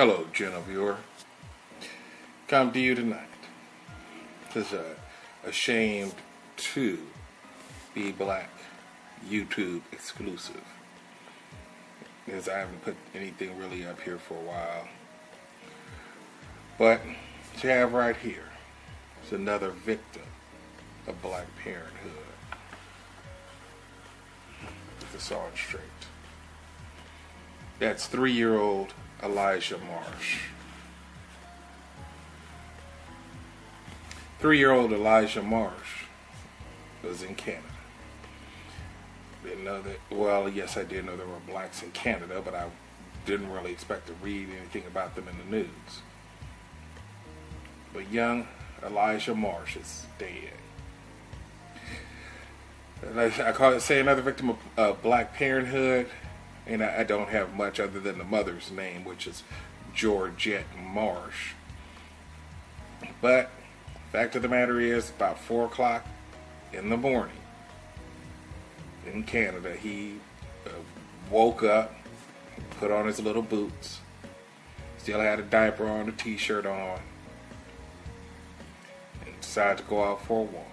Hello, channel viewer. Come to you tonight. This is Ashamed to Be Black YouTube exclusive. Because I haven't put anything really up here for a while. But what you have right here is another victim of Black Parenthood. If it's all straight. That's 3-year-old Elijah Marsh. 3-year-old Elijah Marsh was in Canada. Didn't know that. Well, yes, I did know there were blacks in Canada, but I didn't really expect to read anything about them in the news. But young Elijah Marsh is dead. And I call it, say, another victim of Black Parenthood, and I don't have much other than the mother's name, which is Georgette Marsh. But fact of the matter is, about 4 o'clock in the morning in Canada, he woke up, put on his little boots, still had a diaper on, a t-shirt on, and decided to go out for a walk.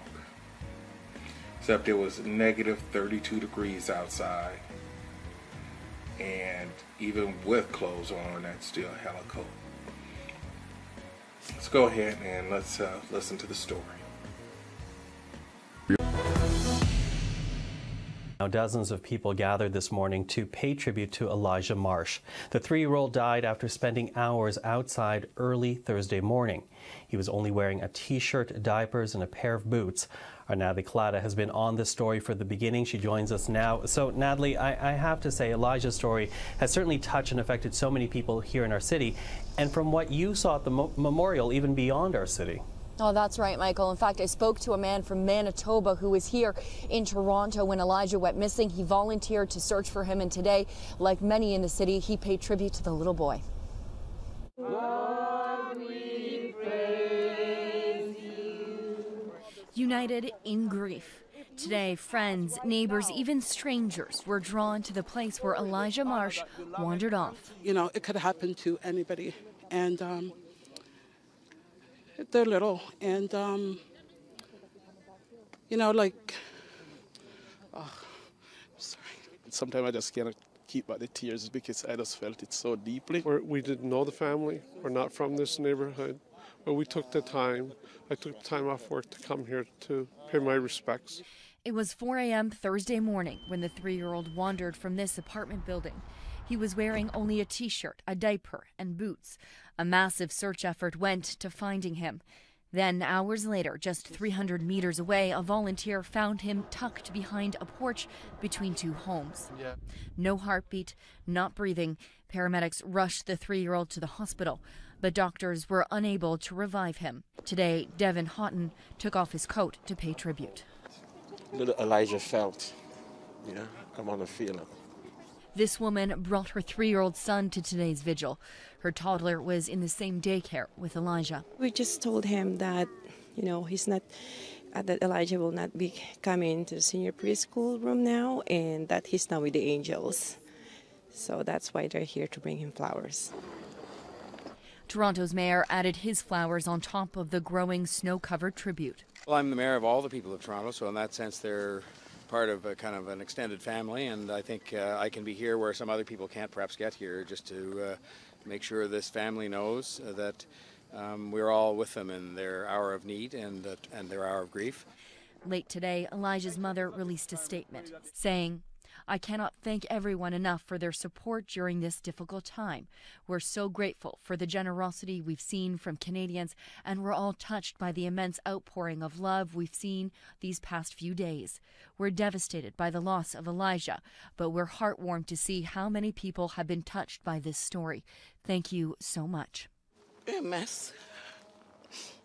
Except it was negative 32 degrees outside, and even with clothes on, that's still hella cold. Let's go ahead and let's listen to the story. Now, dozens of people gathered this morning to pay tribute to Elijah Marsh. The 3-year-old died after spending hours outside early Thursday morning. He was only wearing a t-shirt, diapers, and a pair of boots. Our Natalie Collada has been on this story for the beginning. She joins us now. So, Natalie, I have to say, Elijah's story has certainly touched and affected so many people here in our city. And from what you saw at the memorial, even beyond our city. Oh, that's right, Michael. In fact, I spoke to a man from Manitoba who was here in Toronto when Elijah went missing. He volunteered to search for him, and today, like many in the city, he paid tribute to the little boy. Lord, we praise you. United in grief. Today, friends, neighbors, even strangers were drawn to the place where Elijah Marsh wandered off. You know, it could happen to anybody, and they're little, and you know, like, sorry. Sometimes I just cannot keep back the tears because I just felt it so deeply. We didn't know the family. We're not from this neighborhood, but we took the time. I took the time off work to come here to pay my respects. It was 4 a.m. Thursday morning when the 3-year-old wandered from this apartment building. He was wearing only a t-shirt, a diaper, and boots. A massive search effort went to finding him. Then, hours later, just 300 meters away, a volunteer found him tucked behind a porch between 2 homes. No heartbeat, not breathing. Paramedics rushed the 3-year-old to the hospital, but doctors were unable to revive him. Today, Devin Houghton took off his coat to pay tribute. Little Elijah felt, I want to feel it. This woman brought her 3-year-old son to today's vigil. Her toddler was in the same daycare with Elijah. We just told him that, he's not, that Elijah will not be coming to the senior preschool room now, and that he's now with the angels. So that's why they're here to bring him flowers. Toronto's mayor added his flowers on top of the growing snow-covered tribute. Well, I'm the mayor of all the people of Toronto, so in that sense they're part of a kind of an extended family, and I think I can be here where some other people can't perhaps get here, just to make sure this family knows that we're all with them in their hour of need and their hour of grief. Late today, Elijah's mother released a statement saying, "I cannot thank everyone enough for their support during this difficult time. We're so grateful for the generosity we've seen from Canadians, and we're all touched by the immense outpouring of love we've seen these past few days. We're devastated by the loss of Elijah, but we're heartwarmed to see how many people have been touched by this story. Thank you so much." A mess,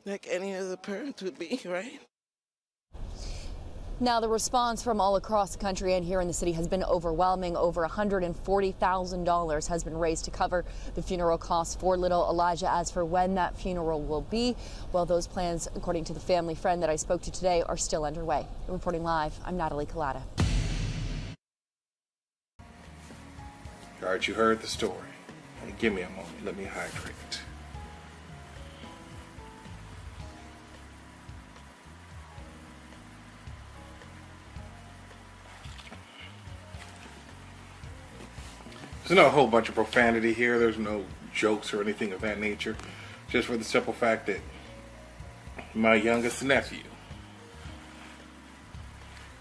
like any other parent would be, right? Now, the response from all across the country and here in the city has been overwhelming. Over $140,000 has been raised to cover the funeral costs for little Elijah. As for when that funeral will be, well, those plans, according to the family friend that I spoke to today, are still underway. Reporting live, I'm Natalie Collada. All right, you heard the story. Give me a moment. Let me hydrate. There's no whole bunch of profanity here. There's no jokes or anything of that nature. Just for the simple fact that my youngest nephew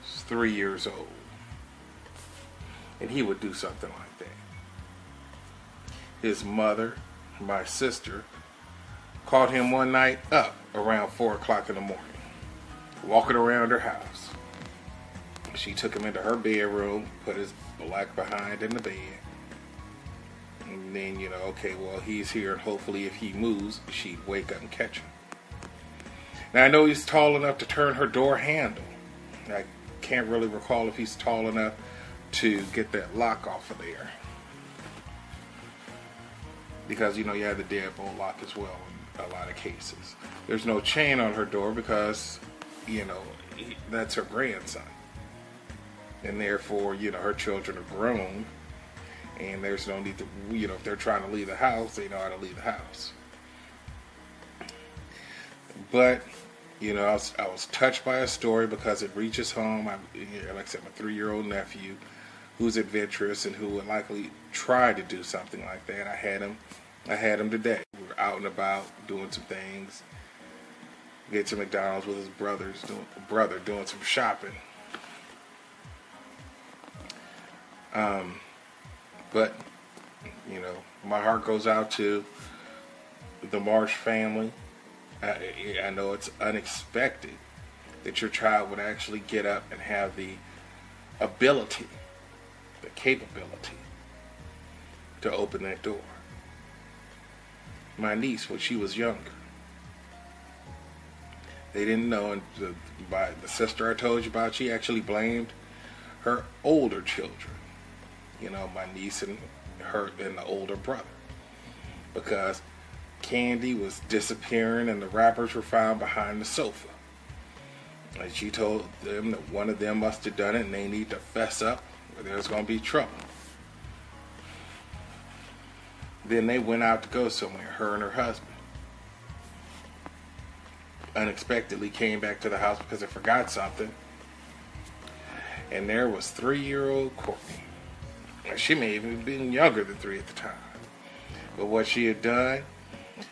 is 3 years old. And he would do something like that. His mother, my sister, caught him one night up around 4 o'clock in the morning, walking around her house. She took him into her bedroom, put his black behind in the bed. And then, okay, well, he's here, and hopefully if he moves, she'd wake up and catch him. Now, I know he's tall enough to turn her door handle. I can't really recall if he's tall enough to get that lock off of there. Because, you have the deadbolt lock as well in a lot of cases. There's no chain on her door because, that's her grandson. And therefore, her children are grown. And there's no need to, if they're trying to leave the house, they know how to leave the house. But, I was touched by a story because it reaches home. Like I said, my 3-year-old nephew, who's adventurous and who would likely try to do something like that. I had him today. We were out and about doing some things. Get to McDonald's with his brother doing some shopping. But, my heart goes out to the Marsh family. I know it's unexpected that your child would actually get up and have the ability, the capability to open that door. My niece, when she was younger, they didn't know, and the sister I told you about, she actually blamed her older children. My niece and her and the older brother, because candy was disappearing and the wrappers were found behind the sofa. And she told them that one of them must have done it and they need to fess up or there's going to be trouble. Then they went out to go somewhere, her and her husband. Unexpectedly came back to the house because they forgot something. And there was 3-year-old Courtney. She may have even been younger than 3 at the time. But what she had done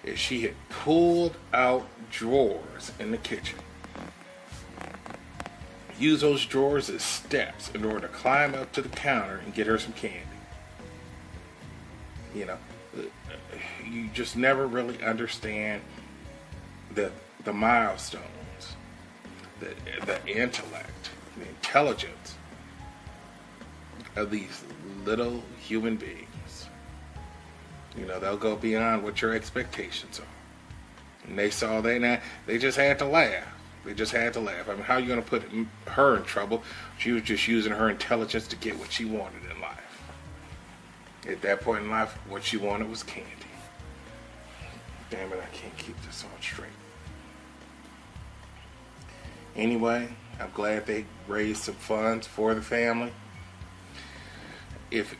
is she had pulled out drawers in the kitchen. Used those drawers as steps in order to climb up to the counter and get her some candy. You just never really understand the milestones, the intellect, the intelligence of these little human beings. They'll go beyond what your expectations are. And they saw that, and they just had to laugh. They just had to laugh. I mean, how are you going to put her in trouble? She was just using her intelligence to get what she wanted in life. At that point in life, what she wanted was candy. Damn it, I can't keep this on straight. Anyway, I'm glad they raised some funds for the family. If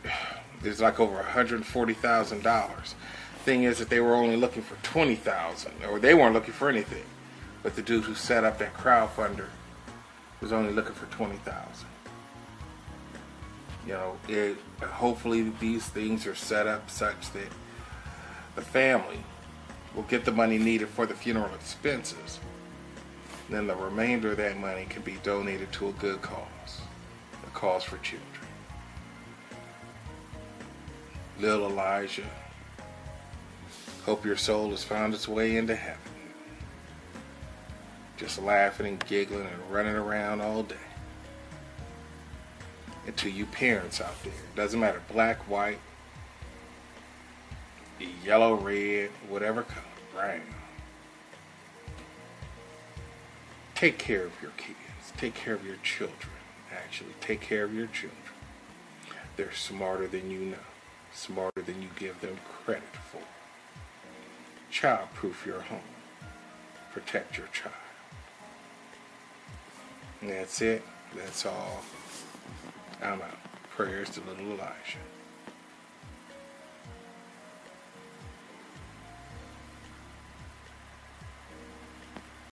there's like over $140,000. Thing is that they were only looking for $20,000, or they weren't looking for anything. But the dude who set up that crowdfunder was only looking for $20,000. Hopefully these things are set up such that the family will get the money needed for the funeral expenses. Then the remainder of that money can be donated to a good cause, a cause for children. Little Elijah, hope your soul has found its way into heaven. Just laughing and giggling and running around all day. And to you parents out there, it doesn't matter, black, white, yellow, red, whatever color, brown. Take care of your kids. Take care of your children, actually. Take care of your children. They're smarter than you know. Smarter than you give them credit for. Child-proof your home. Protect your child. And that's it. That's all. I'm out. Prayers to little Elijah.